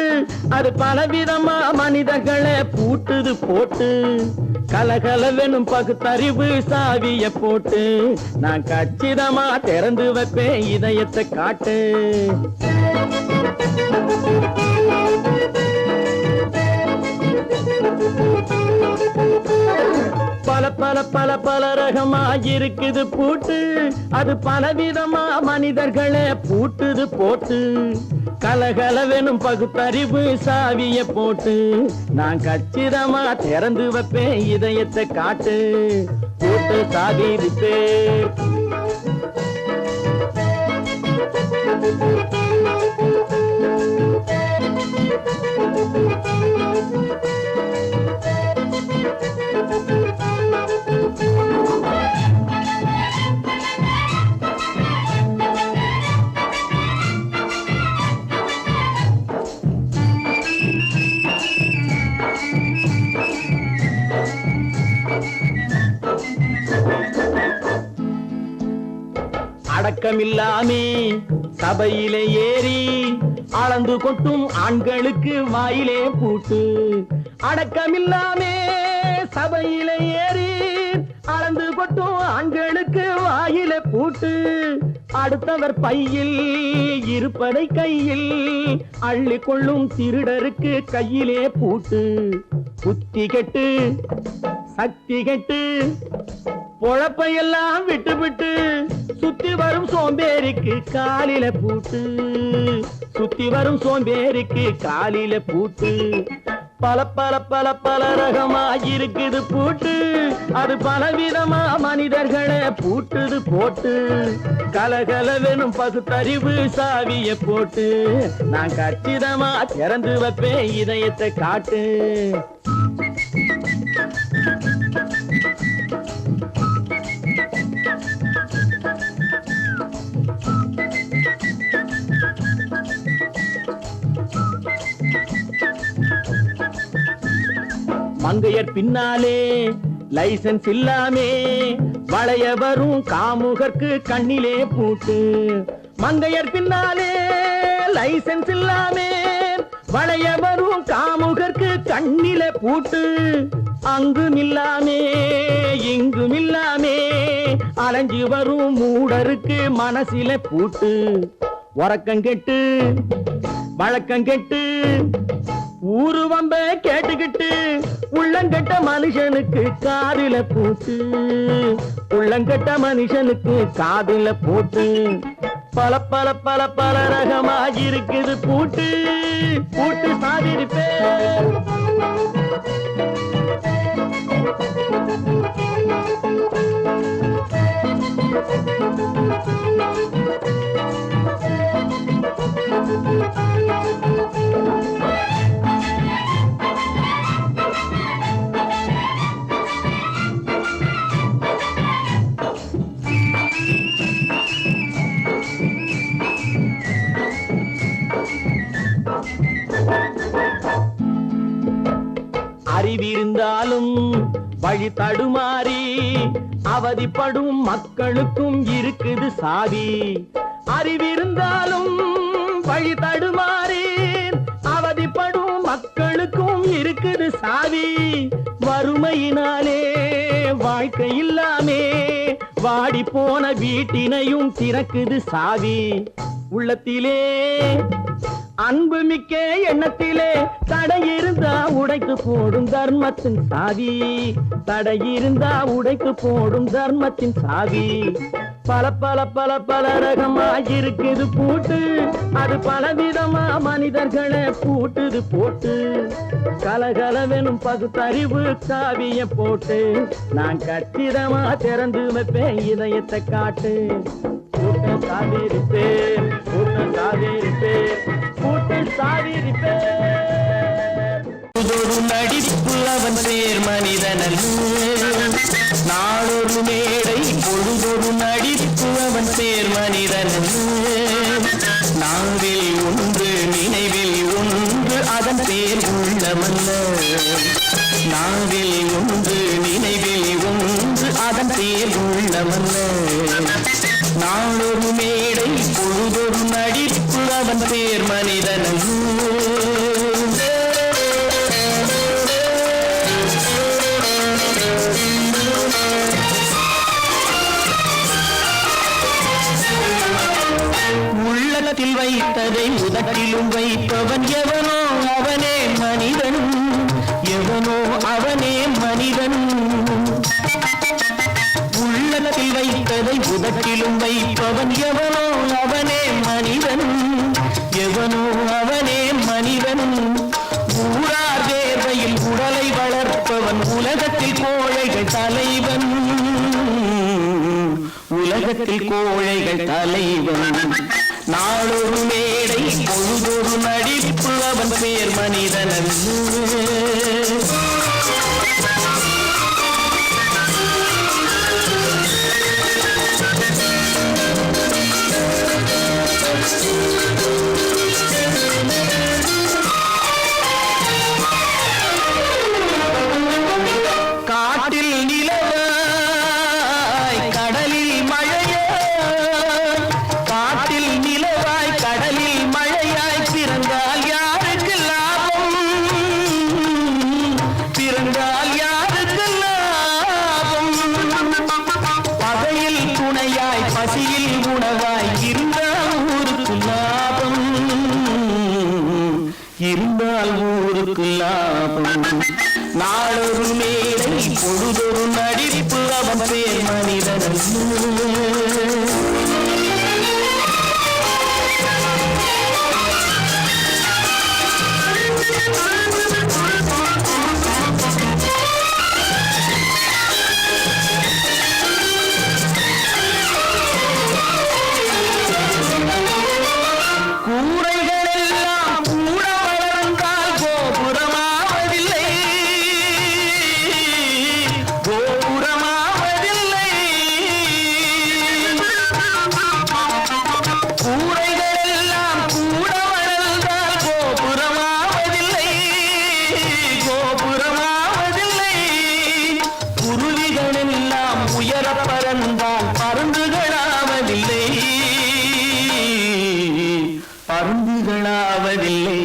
அது பலவிதமா மனிதர்களை பூட்டுது போட்டு. கலகலவெனும் பகுத்தறிவு சாவிய போட்டு நான் கச்சிதமா திறந்து வைப்பேன் இதயத்தை காட்டு. பல பல பல பல ரகமாயிருக்குது பூட்டு, அது பலவிதமா மனிதர்களை பூட்டுது போட்டு. கலகலவெனும் பகுத்தறிவு சாவிய போட்டு நான் கச்சிதமா திறந்து வைப்பேன் இதயத்தை காட்டு. பூட்டு சாதிப்பே. அடக்கமில்லாமே சபையிலே ஏறி அளந்து கொட்டும் ஆண்களுக்கு வாயிலே பூட்டு. அடக்கமில்லாமே சபையிலே ஏறி அளந்து கொட்டும் ஆண்களுக்கு வாயிலே பூட்டு. அடுத்தவர் பையில் இருப்பதை கையில் அள்ளி கொள்ளும் திருடருக்கு கையிலே பூட்டு. புத்தி கெட்டு சக்தி கெட்டு பொழப்பையெல்லாம் விட்டு விட்டு சுத்தி வரும் சோம்பேறிக்கு காலில பூட்டு. சுத்தி வரும் சோம்பேறிக்கு காலில பூட்டு. பல பல பல பல ரகமாயிருக்குது பூட்டு, அது பலவிதமா மனிதர்களை பூட்டுது போட்டு. கலகலவெனும் பகுத்தறிவு சாவிய போட்டு நான் கச்சிதமா திறந்து வைப்பேன் இதயத்தை காட்டு. மங்கையர் பின்னாலே லைசன்ஸ் இல்லாமே வளைய வரும் காமுகர்க்கு கண்ணிலே பூட்டு. மங்கையர் பின்னாலே லைசன்ஸ் இல்லாமே வளைய வரும் காமுகர்க்கு கண்ணிலே பூட்டு. அங்கும் இல்லாமே இங்கும் இல்லாமே அலைஞ்சு வரும் மூடருக்கு மனசிலே பூட்டு. உறக்கம் கெட்டு வழக்கம் கெட்டு ஊரு வம்ப கேட்டுக்கிட்டு உள்ளங்கட்ட மனுஷனுக்கு காதில பூட்டு. உள்ளங்கட்ட மனுஷனுக்கு காதில பூட்டு. பல பல பல பல ரகமாயிருக்குது பூட்டு, பூட்டு சாதிப்பே. அறிவிருந்தாலும் வழி தடுமாறி அவதிப்படும் மக்களுக்கும் இருக்குது சாவி. அறிவிருந்தாலும் வழி தடுமாறி அவதிப்படும் மக்களுக்கும் இருக்குது சாவி. வறுமையினாலே வாழ்க்கை இல்லாமே வாடி போன வீட்டினையும் திறக்குது சாவி. உள்ளத்திலே அன்பு மிக்க எண்ணத்திலே தடையிருந்தா உடைத்து போடும் தர்மத்தின் சாவி. தடையிருந்தா உடைத்து போடும் தர்மத்தின் சாவி. பல பல பல பல ரகமா இருக்குது பூட்டு, அது பலவிதமா மனிதர்களை பூட்டுது போட்டு. கலகலவெனும் பகுத்தறிவு சாவிய போட்டு நான் கச்சிதமா திறந்து வைப்பேன் இதயத்தை காட்டு. கூட்டம் சாவிருப்பேன், கூட்டம் சாவிருப்பேன், கூட்டம் சாவிருப்பேன். புதொரு நடிப்பு அவன் பேர் மனிதனல்ல, நாளொரு மேடை பொழுதொரு நடிப்பு அவன் பேர் மனிதனல்ல. நாவில் ஒன்று நினைவில் ஒன்று அதன் பேர் உள்ளமல்ல. நாவில் ஒன்று நினைவில் ஒன்று அதன் பேர் உள்ளமல்ல. நாளொரு மேடை பொழுதொரு நடிப்பு அவன் பேர் மனிதனல்ல. உள்ளத்தில் வைத்ததை உதட்டிலும் வைப்பவன் எவனோ அவனே மனிதன். எவனோ அவனே மனிதன். உள்ளத்தில் வைத்ததை உதட்டிலும் வைப்பவன் எவனோ அவனே மனிதன். எவனோ அவனே மனிதன். ஊரார் தேவையில் உடலை வளர்ப்பவன் உலகத்தில் கோழைகள் தலைவன். உலகத்தில் கோழைகள் தலைவன். நாளொரு மேடை பொழுதொரு நடிப்பு அவன் பேர் மனிதனல்ல. காட்டில் நிலவாய் கடலில் மழையாய், காட்டில் நிலவாய் கடலில் மழையாய் பிறந்தால் யாருக்கு லாபம்? பிறந்தால் யாருக்கு லாபம்? பகையில் துணையாய் பசியில் உணவாய் இருந்தால் ஊருக்கு லாபம். இருந்தால் ஊருக்கு லாபம். நாளொரு மேடை பொழுதொரு நடிப்பு அவன் பேர் மனிதனல்ல. கூரைகளெல்லாம் கூட வளர்ந்தால் கோபுரமாவதில்லை. கோபுரமாவதில்லை. கூரைகளெல்லாம் கூட வளர்ந்தால் கோபுரமாவதில்லை. கோபுரமாவதில்லை. குருவிகளெல்லாம் உயர பறந்தால் பருந்துகளாவதில்லை. பருந்துகளாவதில்லை.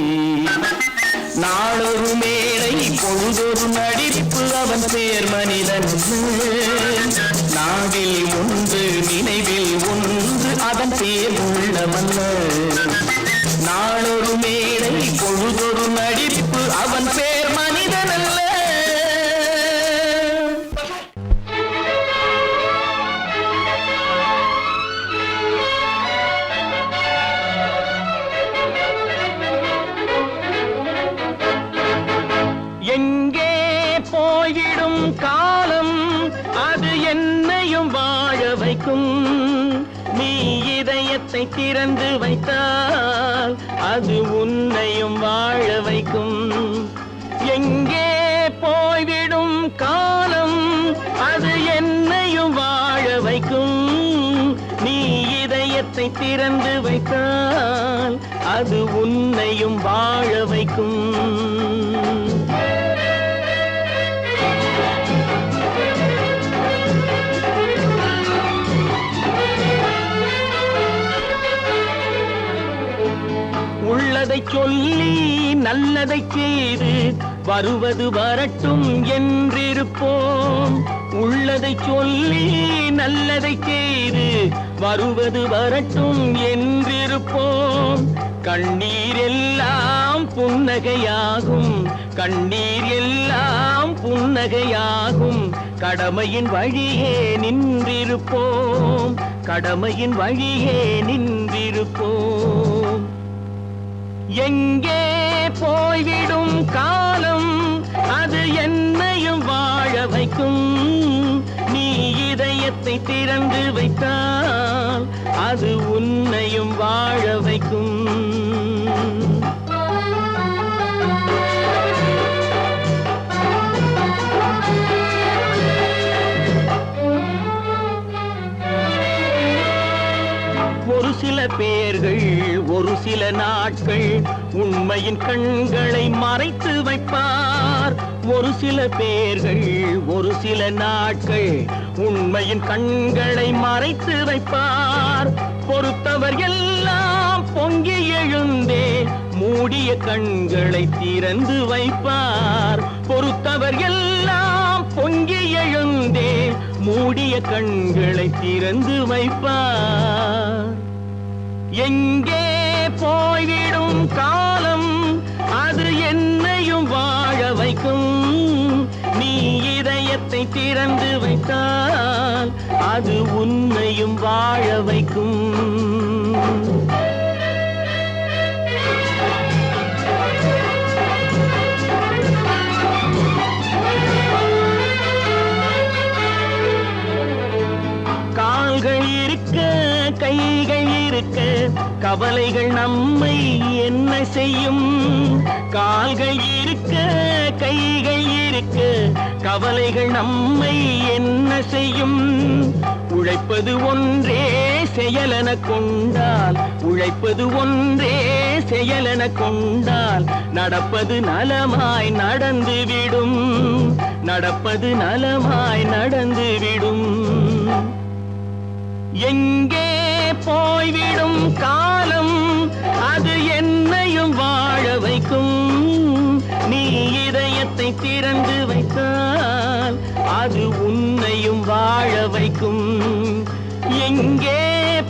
நாளொரு மேடை பொழுதொரு நடிப்பு அவன் பேர் மனிதன். நாவில் ஒன்று நினைவில் ஒன்று அதன் பேர் உள்ளமல்ல. நாளொரு மேடை பொழுதொரு நடிப்பு அவன் பேர் மனிதனல்ல. எங்கே போயிடும் காலம் அது என்னையும் வாழ வைக்கும். நீ இதயத்தை திறந்து வைத்தால் அது உன்னையும் வாழ வைக்கும். எங்கே போய்விடும் காலம் அது என்னையும் வாழ வைக்கும். நீ இதயத்தை திறந்து வைத்தால் அது உன்னையும் வாழ வைக்கும். சொல்லி நல்லதை செய்து வருவது வரட்டும் என்றிருப்போம். உள்ளதை சொல்லி நல்லதை செய்து வருவது வரட்டும் என்றிருப்போம். கண்ணீர் எல்லாம் புன்னகையாகும், கண்ணீர் எல்லாம் புன்னகையாகும். கடமையின் வழியே நின்றிருப்போம், கடமையின் வழியே நின்றிருப்போம். எங்கே போய்விடும் காலம் அது என்னையும் வாழ வைக்கும். நீ இதயத்தை திறந்து வைத்தால் அது உன்னையும் வாழ வைக்கும். ஒரு சில பேர்கள் ஒரு சில நாட்கள் உண்மையின் கண்களை மறைத்து வைப்பார். ஒரு சில பேர்கள் ஒரு சில நாட்கள் உண்மையின் கண்களை மறைத்து வைப்பார். பொறுத்தவர் எல்லாம் பொங்கி எழுந்தே மூடிய கண்களை திறந்து வைப்பார். பொறுத்தவர் எல்லாம் பொங்கி எழுந்தே மூடிய கண்களை திறந்து வைப்பார். எங்கே போய்விடும் காலம் அது என்னையும் வாழ வைக்கும். நீ இதயத்தை திறந்து வைத்தால் அது உன்னையும் வாழ வைக்கும். கால்கள் இருக்க கைகள் இருக்க கவலைகள் நம்மை என்ன செய்யும். கால்கள் இருக்க கைகள் இருக்க கவலைகள் நம்மை என்ன செய்யும். உழைப்பது ஒன்றே செயலென கொண்டால், உழைப்பது ஒன்றே செயலென கொண்டால் நடப்பது நலமாய் நடந்துவிடும், நடப்பது நலமாய் நடந்துவிடும். எங்கே போய்விடும் காலம் அது என்னையும் வாழ வைக்கும். நீ இதயத்தை திறந்து வைத்தால் அது உன்னையும் வாழ வைக்கும். எங்கே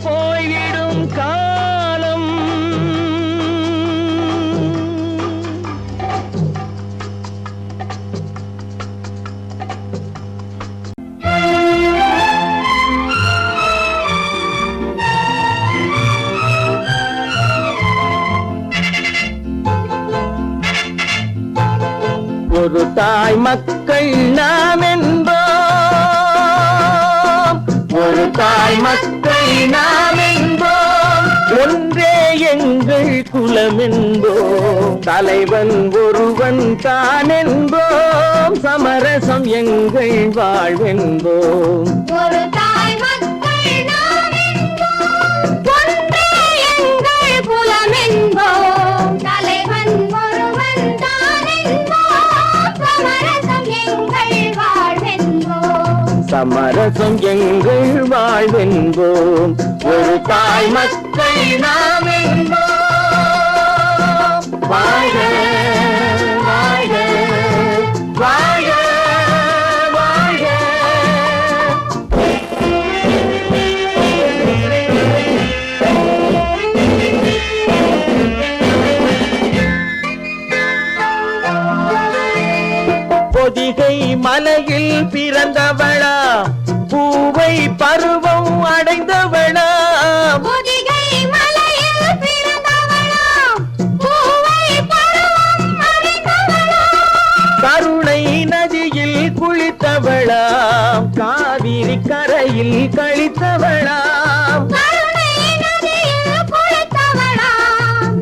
போய்விடும் காலம். ஒரு தாய் மக்கள் நாம் என்போம், ஒரு தாய் மக்கள் நாம் என்போம். ஒன்றே எங்கள் குலம் என்போம், தலைவன் ஒருவன் தான் என்போம். சமரசம் எங்கள் வாழ்வென்போம். ஒரு தாய் மக்கள் நாம் என்போம், ஒன்றே எங்கள் குலம் என்போம். தலைவன் ஒருவன் தான் என்போம். சமரசம் எங்கள் வாழ்வென்போம். சமரசம் எங்கள் வாழ்வென்போம். ஒரு தாய் மக்கள் நாம் என்போம். வாழ்க வாழ்க வாழ்க வாழ்க. பொதிகை மலையில் பிறந்தவளா, பூவை பருவம் அடைந்தவளா. பொதிகை மலையில் பிறந்தவளா, பூவை பருவம் அடைந்தவளா. கருணை நதியில் குளித்தவளா, காவிரி கரையில் கழித்தவளா. கருணை நதியில் குளித்தவளா,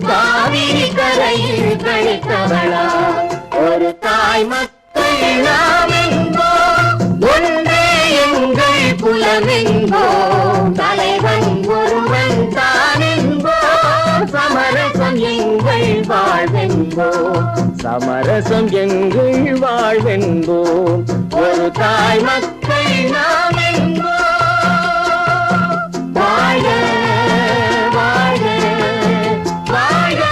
காவிரி கரையில் கழித்தவளா. ஒரு தாய் மக்கள் நாம் என்போம், ஒன்றே எங்கள் குலம் என்போம். தலைவன் ஒருவன் தான் என்போம். சமரசம் எங்கள் வாழ்வென்போம், சமரசம் எங்கள் வாழ்வென்போம். ஒரு தாய் மக்கள் நாம் என்போம். வாழ்க வாழ்க வாழ்க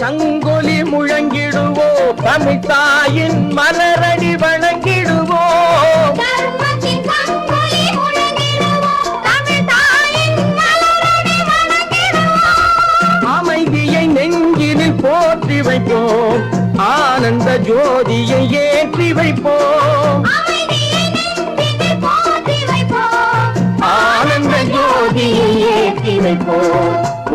சங்கொலி முழங்கிடுவோம், தமிழ் தாயின் மலரடி வணங்கிடுவோம். தர்மத்தின் சங்கொலி முழங்கிடுவோம், தமிழ் தாயின் மலரடி வணங்கிடுவோம். அமைதியை நெஞ்சினில் போற்றி வைப்போம், ஆனந்த ஜோதியை ஏற்றி வைப்போம். அமைதியை நெஞ்சினில் போற்றி வைப்போம், ஆனந்த ஜோதியை ஏற்றி வைப்போம்.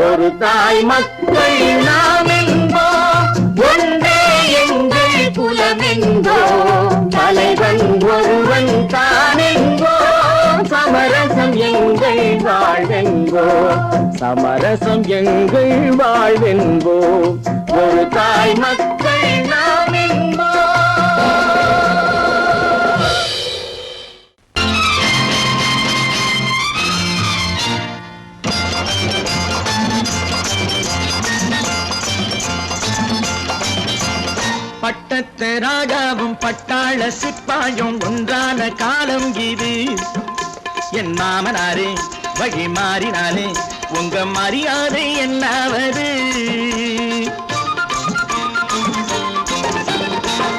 ஒரு தாய் மக்கள் நாம் என்போம், ஒன்றே எங்கள் குலம் என்போம். தலைவன் ஒருவன் தான் என்போம், சமரசம் எங்கள் வாழ்வென்போம். சமரசம் எங்கள் வாழ்வென்போம். ஒரு தாய் மக்கள் நாம் என்போம். பட்டத்து ராஜாவும் பட்டாள சிப்பாயும் ஒன்றான காலம் இது. என் மாமனாரே வழி மாறினாலே உங்க மரியாதை என்னாவது?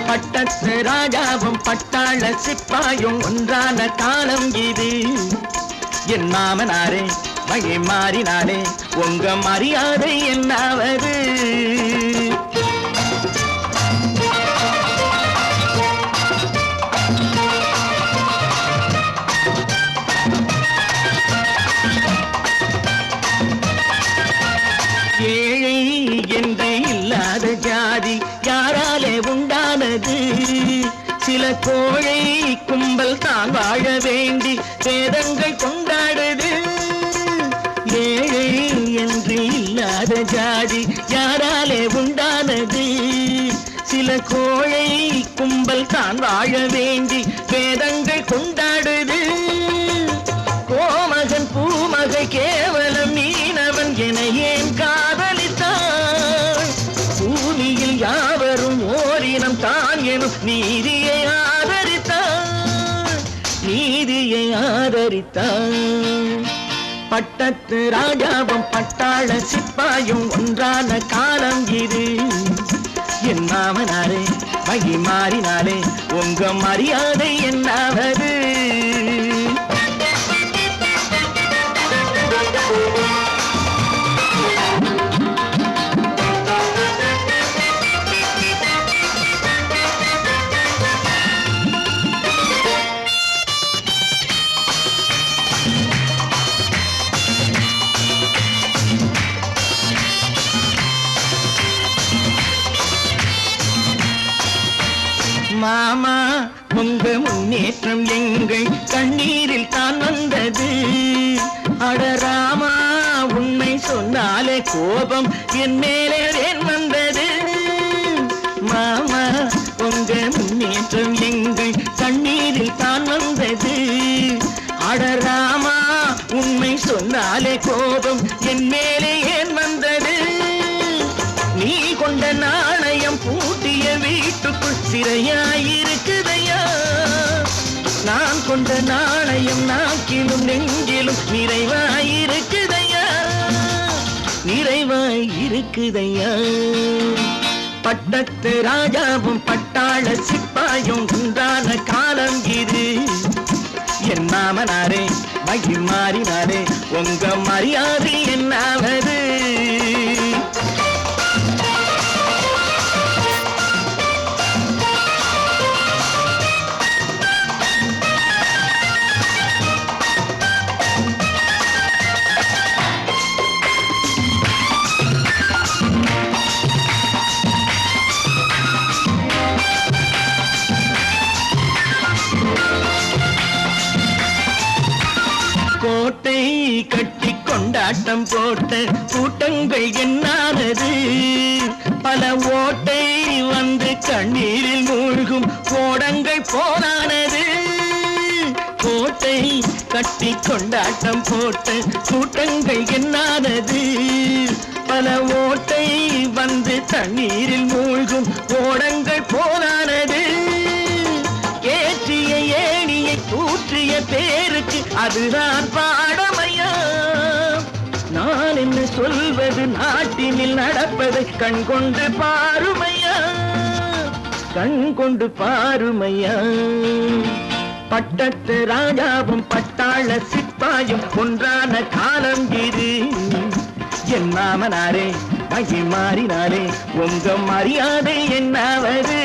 பட்டத்து ராஜாவும் பட்டாள சிப்பாயும் ஒன்றான காலம் இது. என் மாமனாரே வழி மாறினாலே உங்க மரியாதை என்னாவது? ஏழை என்று இல்லாத ஜாதி யாராலே உண்டானது? சில கோழை கும்பல் தான் வாழ வேண்டி வேதங்கள் கொண்டாடுது. ஏழை என்று இல்லாத ஜாதி யாராலே உண்டானது? சில கோழை கும்பல் தான் வாழ வேண்டி வேதங்கள் கொண்டாடுது. கோமகன் பூமகை கேவலம் மீனவன் என ஏன் காதலித்தான்? பூமியில் யாவரும் ஓரினம் தான் எனும் நீதியை ஆதரித்தான், நீதியை ஆதரித்தான். பட்டத்து ராஜாவும் பட்டாள சிப்பாயும் ஒன்றான காலம் இது. என் மாமனாரே வழி மாறினாலே உங்க மரியாதை என்னாவது? மாமா உங்க முன்னேற்றம் எங்கள் கண்ணீரில் தான் வந்தது. அடராமா உண்மை சொன்னாலே கோபம் என் மேலே ஏன் வந்தது? மாமா உங்க முன்னேற்றம் எங்கள் கண்ணீரில் தான் வந்தது. அடராமா உண்மை சொன்னாலே கோபம் என் மேலே ஏன் வந்தது? நீ கொண்ட நாணயம் பூட்டிய வீட்டுக்குள் சிறையாயிருக்குதையா? நான் கொண்ட நாணயம் நாக்கிலும் நெஞ்சிலும் நிறைவாயிருக்குதையா, நிறைவாயிருக்குதையா. பட்டத்து ராஜாவும் பட்டாள சிப்பாயும் உண்டான காலம் இது. என் மாமனாரே வழி மாறினாரே உங்க மரியாதை என்னாவது? கோட்டை கட்டி கொண்டாட்டம் போட்ட கூட்டங்கள் என்னானது? பல ஓட்டை வந்து கண்ணீரில் மூழ்கும் ஓடங்கள் போனானது. கோட்டை கட்டி கொண்டாட்டம் போட்ட கூட்டங்கள் என்னானது? பல ஓட்டை வந்து தண்ணீரில் மூழ்கும் ஓடங்கள் போனானது. ஏற்றிய ஏணியை தூற்றிய பேருக்கு அதுதான் பாடமையா? நாளை என்று சொல்வது நாட்டினில் நடப்பதை கண்கொண்டு பாருமையா, கண்கொண்டு பாருமையா. பட்டத்து ராஜாவும் பட்டாள சிப்பாயும் ஒன்றான காலம் இது. என் மாமனாரே மகி மாறினாரே உங்க மரியாதை என்னாவது?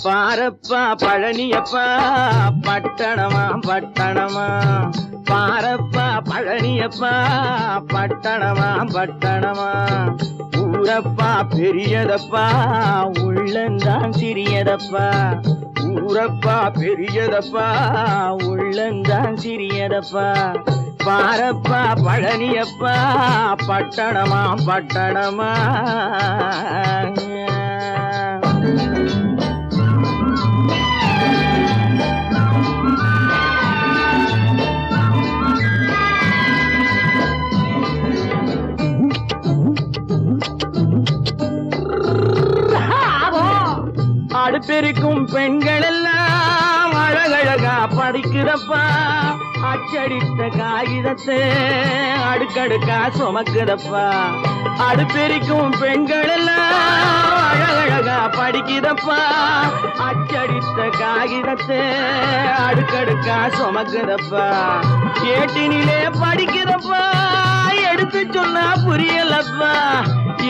பாரப்பா பழனியப்பா பட்டணமா பட்டணமா, பாரப்பா பழனியப்பா பட்டணமா பட்டணமா. ஊரப்பா பெரியதப்பா உள்ளந்தான் சிறியதப்பா, ஊரப்பா பெரியதப்பா உள்ளந்தான் சிறியதப்பா. பாரப்பா பழனியப்பா பட்டணமா பட்டணமா. அடுப்பெருக்கும் பெண்கள் எல்லாம் அழகழகா படிக்குதப்பா, அச்சடித்த காகிதத்தை அடுக்கடுக்கா சுமக்குதப்பா. அடுப்பெருக்கும் பெண்கள் எல்லாம் அழகழகா படிக்குதப்பா, அச்சடித்த காகிதத்தை அடுக்கடுக்கா சுமக்குதப்பா. ஏட்டினிலே படிக்குதப்பா எடுத்து சொன்னா புரியலப்பா,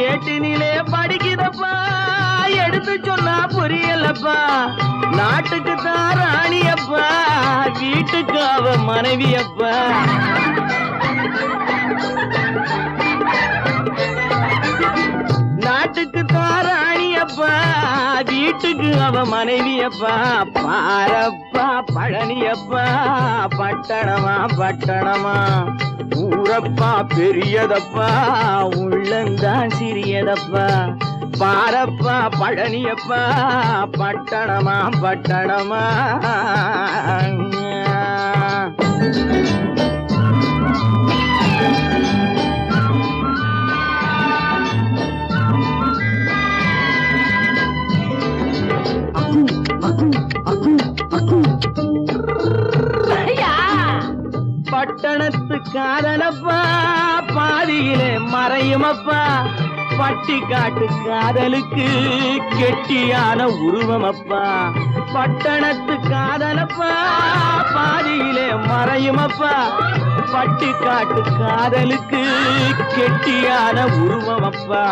ஏட்டினிலே படிக்குதப்பா எடுத்து சொன்னா புரியலப்பா. நாட்டுக்கு தான் ராணியப்பா வீட்டுக்கு அவ மனைவியப்பா. நாட்டுக்கு தான் ராணியப்பா வீட்டுக்கு அவ மனைவியப்பா. பாரப்பா பழனியப்பா பட்டணமா பட்டணமா. ஊரப்பா பெரியதப்பா உள்ளந்தான் சிறியதப்பா. பாரப்பா பழனியப்பா பட்டணமா பட்டணமா. பட்டணத்து காதலப்பா பாதியிலே மறையுமப்பா, பட்டி காட்டு காதலுக்கு கெட்டியான உருவமப்பா. பட்டணத்து காதலப்பா பாதியிலே மறையுமப்பா, பட்டி காட்டு காதலுக்கு கெட்டியான உருவமப்பா.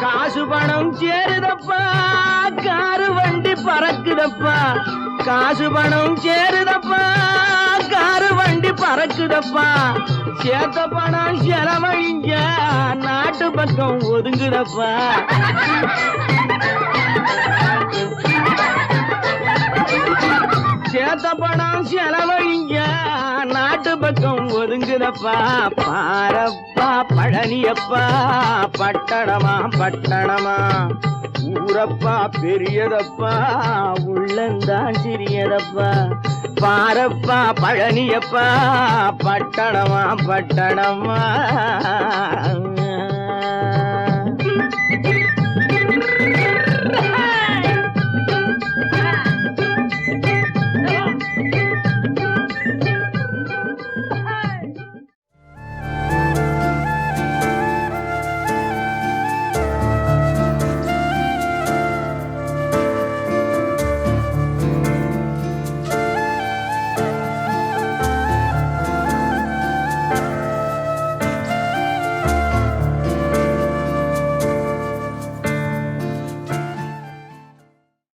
காசு பணம் சேருதப்பா காரு வண்டி பறக்குதப்பா, காசு பணம் சேருதப்பா காரு வண்டி பறக்குதப்பா. சேர்த்த பணம் செலவழிஞ்ச நாட்டு பக்கம் ஒதுங்குதப்பா. சேர்த்த பணம் செலவழிஞ்ச நாட்டு பக்கம் ஒதுங்குதப்பா. பாரப்பா பழனியப்பா பட்டணமா பட்டணமா. ஊரப்பா பெரியதப்பா உள்ளந்தான் சிறியதப்பா. பாரப்பா பழனியப்பா பட்டணமா பட்டணமா.